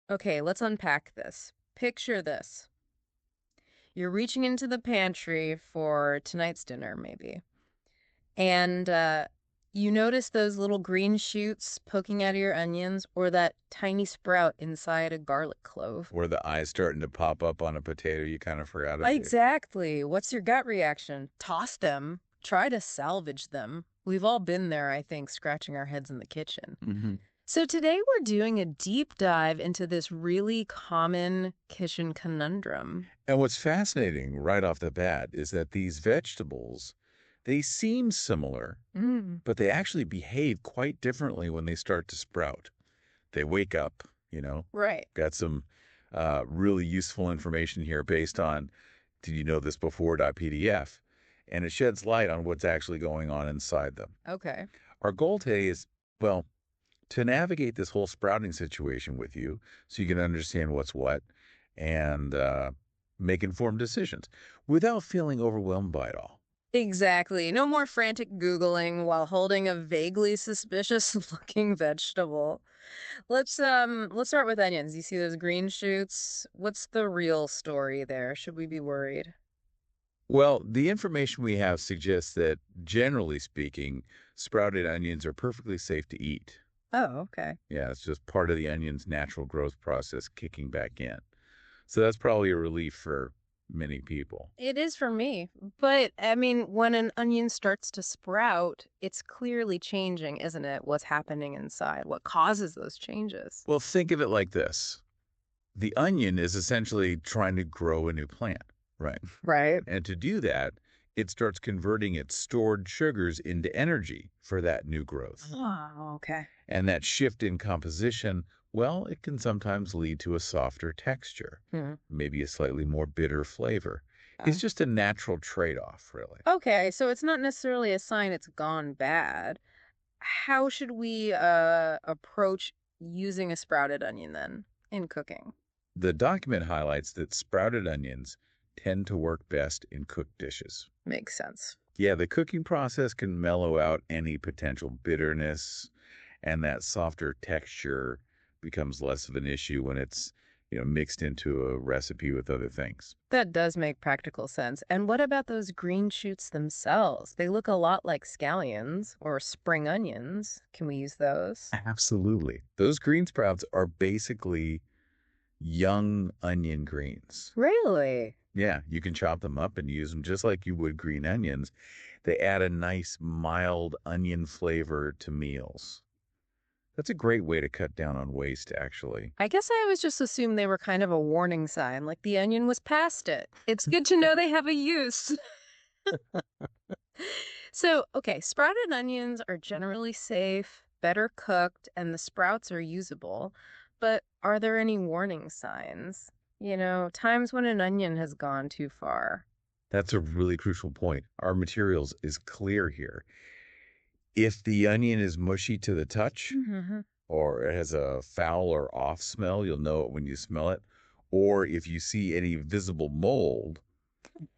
Okay, let's unpack this. Picture this. You're reaching into the pantry for tonight's dinner, maybe. And you notice those little green shoots poking out of your onions or that tiny sprout inside a garlic clove. Where the eye's starting to pop up on a potato you kind of forgot about. Exactly. What's your gut reaction? Toss them. Try to salvage them. We've all been there, I think, scratching our heads in the kitchen. Hmm. So today we're doing a deep dive into this really common kitchen conundrum. And what's fascinating right off the bat is that these vegetables, they seem similar, Mm. but they actually behave quite differently when they start to sprout. They wake up, Right. got some really useful information here based on did you know this before.pdf, and it sheds light on what's actually going on inside them. Okay. Our goal today is, well, to navigate this whole sprouting situation with you so you can understand what's what and make informed decisions without feeling overwhelmed by it all. Exactly. No more frantic Googling while holding a vaguely suspicious looking vegetable. Let's start with onions. You see those green shoots? What's the real story there? Should we be worried? Well, the information we have suggests that, generally speaking, sprouted onions are perfectly safe to eat. Oh, okay. Yeah, it's just part of the onion's natural growth process kicking back in. So that's probably a relief for many people. It is for me. But I mean, when an onion starts to sprout, it's clearly changing, isn't it? What's happening inside? What causes those changes? Well, think of it like this. The onion is essentially trying to grow a new plant, right? Right. And to do that, it starts converting its stored sugars into energy for that new growth. Oh, okay. And that shift in composition, well, it can sometimes lead to a softer texture, Hmm. maybe a slightly more bitter flavor. It's Uh, just a natural trade off, really. Okay, so it's not necessarily a sign it's gone bad. How should we approach using a sprouted onion then in cooking? The document highlights that sprouted onions tend to work best in cooked dishes. Makes sense. Yeah, the cooking process can mellow out any potential bitterness, and that softer texture becomes less of an issue when it's, mixed into a recipe with other things. That does make practical sense. And what about those green shoots themselves? They look a lot like scallions or spring onions. Can we use those? Absolutely. Those green sprouts are basically young onion greens. Really? Yeah, you can chop them up and use them just like you would green onions. They add a nice, mild onion flavor to meals. That's a great way to cut down on waste, actually. I guess I always just assumed they were kind of a warning sign, like the onion was past it. It's good to know they have a use. So, okay, sprouted onions are generally safe, better cooked, and the sprouts are usable. But are there any warning signs? Times when an onion has gone too far. That's a really crucial point. Our materials is clear here. If the onion is mushy to the touch, Hmm. or it has a foul or off smell, you'll know it when you smell it. Or if you see any visible mold,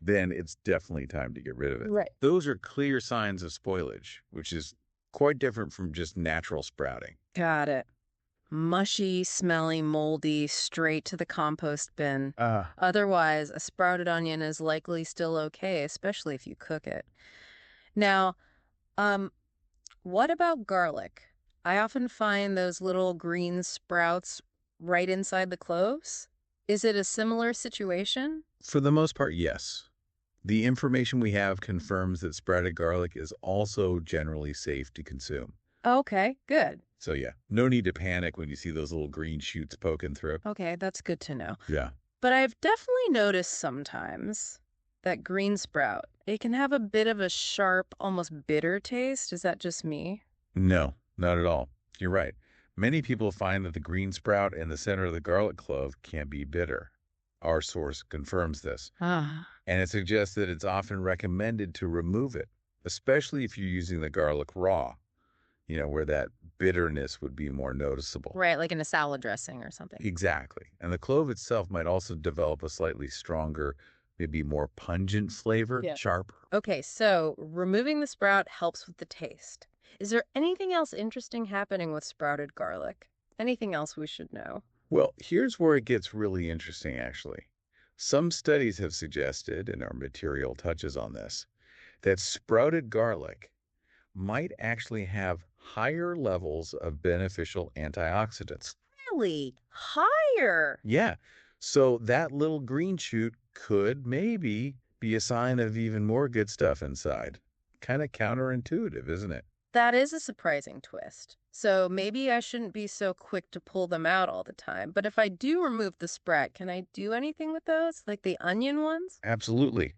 then it's definitely time to get rid of it. Right. Those are clear signs of spoilage, which is quite different from just natural sprouting. Got it. Mushy, smelly, moldy, straight to the compost bin. Otherwise, a sprouted onion is likely still okay, especially if you cook it. Now, um, what about garlic? I often find those little green sprouts right inside the cloves. Is it a similar situation? For the most part, yes. The information we have confirms that sprouted garlic is also generally safe to consume. Okay, good. So, yeah, no need to panic when you see those little green shoots poking through. Okay, that's good to know. Yeah. But I've definitely noticed sometimes that green sprout, it can have a bit of a sharp, almost bitter taste. Is that just me? No, not at all. You're right. Many people find that the green sprout in the center of the garlic clove can be bitter. Our source confirms this, Ah. and it suggests that it's often recommended to remove it, especially if you're using the garlic raw, where that bitterness would be more noticeable. Right, like in a salad dressing or something. Exactly. And the clove itself might also develop a slightly stronger, maybe more pungent flavor, Yeah. sharper. Okay, so removing the sprout helps with the taste. Is there anything else interesting happening with sprouted garlic? Anything else we should know? Well, here's where it gets really interesting, actually. Some studies have suggested, and our material touches on this, that sprouted garlic might actually have higher levels of beneficial antioxidants. Really? Higher? Yeah, so that little green shoot could maybe be a sign of even more good stuff inside. Kind of counterintuitive, isn't it? That is a surprising twist. So maybe I shouldn't be so quick to pull them out all the time. But if I do remove the sprout, can I do anything with those? Like the onion ones? Absolutely.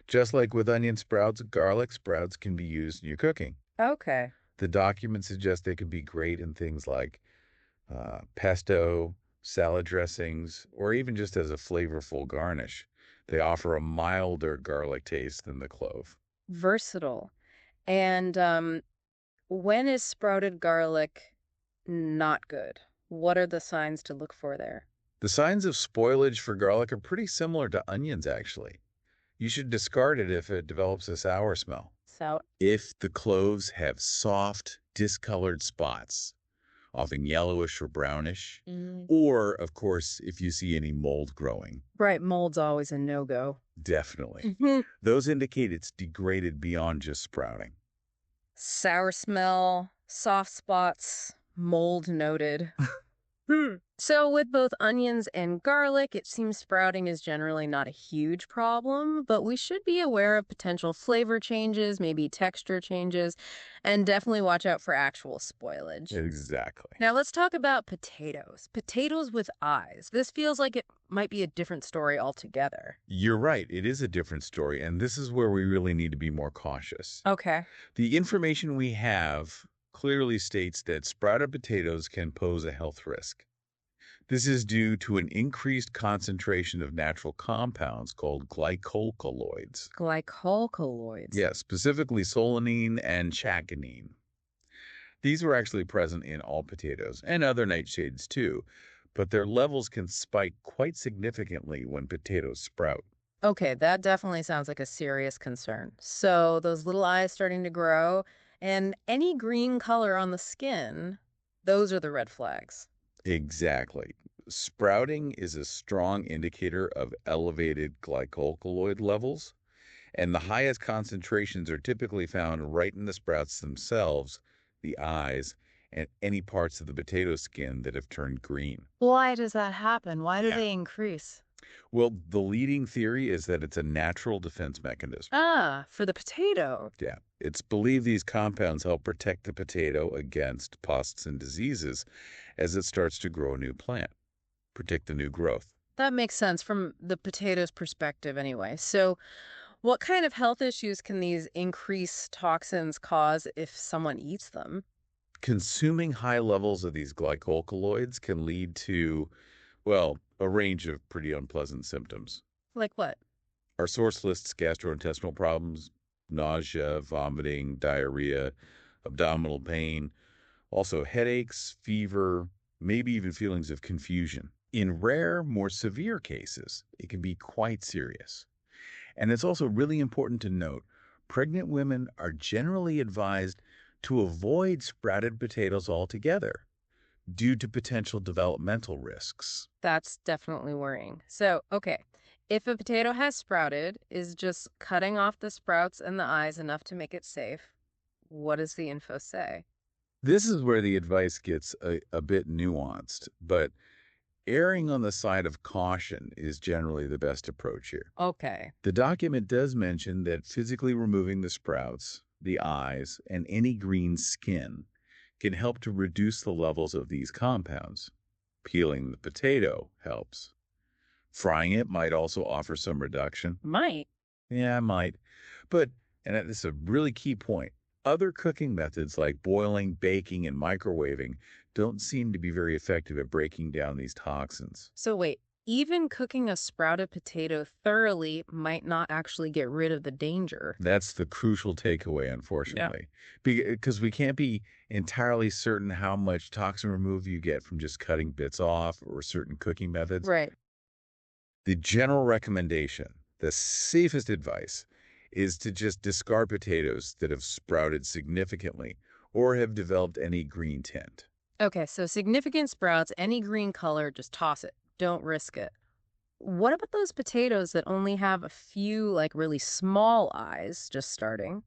Just like with onion sprouts, garlic sprouts can be used in your cooking. Okay. The documents suggest they could be great in things like pesto, salad dressings, or even just as a flavorful garnish. They offer a milder garlic taste than the clove. Versatile. And when is sprouted garlic not good? What are the signs to look for there? The signs of spoilage for garlic are pretty similar to onions, actually. You should discard it if it develops a sour smell. So, If the cloves have soft, discolored spots, often yellowish or brownish, or, of course, if you see any mold growing, bright mold's always a no-go. definitely. Hmm. Those indicate it's degraded beyond just sprouting. Sour smell, soft spots, mold noted. So, with both onions and garlic, it seems sprouting is generally not a huge problem, but we should be aware of potential flavor changes, maybe texture changes, and definitely watch out for actual spoilage. Exactly. Now, let's talk about potatoes. Potatoes with eyes. This feels like it might be a different story altogether. You're right. It is a different story, and this is where we really need to be more cautious. Okay. The information we have clearly states that sprouted potatoes can pose a health risk. This is due to an increased concentration of natural compounds called glycoalkaloids. Glycolcolloids. Yes, specifically solanine and chaconine. These were actually present in all potatoes and other nightshades too, but their levels can spike quite significantly when potatoes sprout. Okay, that definitely sounds like a serious concern. So, those little eyes starting to grow and any green color on the skin, those are the red flags. Exactly. Sprouting is a strong indicator of elevated glycoalkaloid levels, and the highest concentrations are typically found right in the sprouts themselves, the eyes, and any parts of the potato skin that have turned green. Why does that happen? Why do Yeah. they increase? Well, the leading theory is that it's a natural defense mechanism. Ah, for the potato. Yeah. It's believed these compounds help protect the potato against pests and diseases as it starts to grow a new plant, predict the new growth. That makes sense from the potato's perspective, anyway. So, what kind of health issues can these increased toxins cause if someone eats them? Consuming high levels of these glycoalkaloids can lead to, well, a range of pretty unpleasant symptoms. Like what? Our source lists gastrointestinal problems, nausea, vomiting, diarrhea, abdominal pain, also headaches, fever, maybe even feelings of confusion. In rare, more severe cases, it can be quite serious. And it's also really important to note pregnant women are generally advised to avoid sprouted potatoes altogether due to potential developmental risks. That's definitely worrying. So, okay, if a potato has sprouted, is just cutting off the sprouts and the eyes enough to make it safe? What does the info say? This is where the advice gets a bit nuanced, but erring on the side of caution is generally the best approach here. Okay. The document does mention that physically removing the sprouts, the eyes, and any green skin can help to reduce the levels of these compounds. Peeling the potato helps. Frying it might also offer some reduction. Might. Yeah, it might. But, and this is a really key point, other cooking methods like boiling, baking, and microwaving don't seem to be very effective at breaking down these toxins. So, wait, even cooking a sprouted potato thoroughly might not actually get rid of the danger. That's the crucial takeaway, unfortunately, because we can't be entirely certain how much toxin removal you get from just cutting bits off or certain cooking methods. Right. The general recommendation, the safest advice, is to just discard potatoes that have sprouted significantly or have developed any green tint. Okay, so significant sprouts, any green color, just toss it. Don't risk it. What about those potatoes that only have a few, like, really small eyes just starting?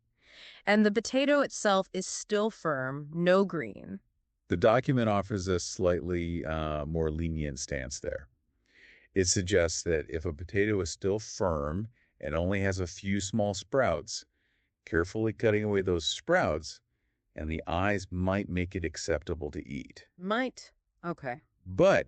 And the potato itself is still firm, no green. The document offers a slightly more lenient stance there. It suggests that if a potato is still firm and only has a few small sprouts, carefully cutting away those sprouts and the eyes might make it acceptable to eat. Might. Okay. But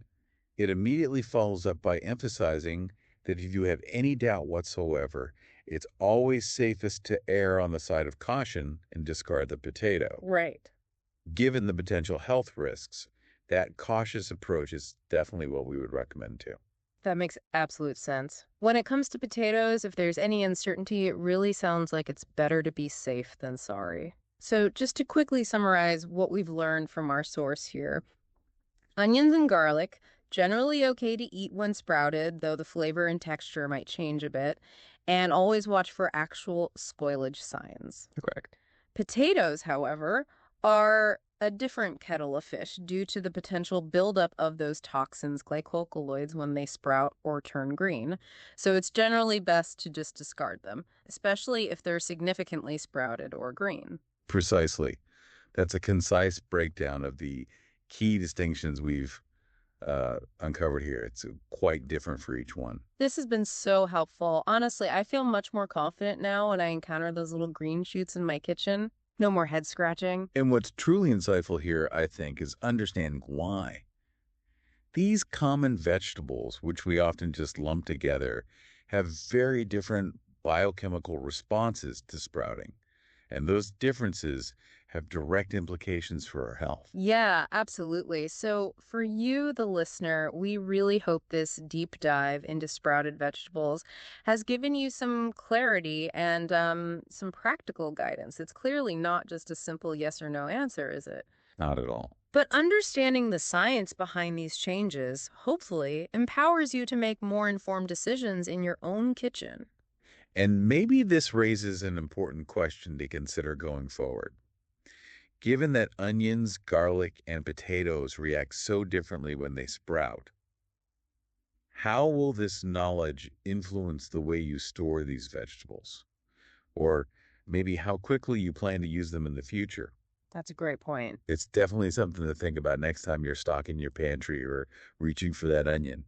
it immediately follows up by emphasizing that if you have any doubt whatsoever, it's always safest to err on the side of caution and discard the potato. Right. Given the potential health risks, that cautious approach is definitely what we would recommend too. That makes absolute sense. When it comes to potatoes, if there's any uncertainty, it really sounds like it's better to be safe than sorry. So, just to quickly summarize what we've learned from our source here, onions and garlic, generally okay to eat when sprouted, though the flavor and texture might change a bit. And always watch for actual spoilage signs. Correct. Potatoes, however, are a different kettle of fish due to the potential buildup of those toxins, glycoalkaloids, when they sprout or turn green. So it's generally best to just discard them, especially if they're significantly sprouted or green. Precisely. That's a concise breakdown of the key distinctions we've uncovered here. It's quite different for each one. This has been so helpful. Honestly, I feel much more confident now when I encounter those little green shoots in my kitchen. No more head scratching. And what's truly insightful here, I think, is understanding why. These common vegetables, which we often just lump together, have very different biochemical responses to sprouting. And those differences have direct implications for our health. Yeah, absolutely. So, for you, the listener, we really hope this deep dive into sprouted vegetables has given you some clarity and some practical guidance. It's clearly not just a simple yes or no answer, is it? Not at all. But understanding the science behind these changes hopefully empowers you to make more informed decisions in your own kitchen. And maybe this raises an important question to consider going forward. Given that onions, garlic, and potatoes react so differently when they sprout, how will this knowledge influence the way you store these vegetables? Or maybe how quickly you plan to use them in the future? That's a great point. It's definitely something to think about next time you're stocking your pantry or reaching for that onion.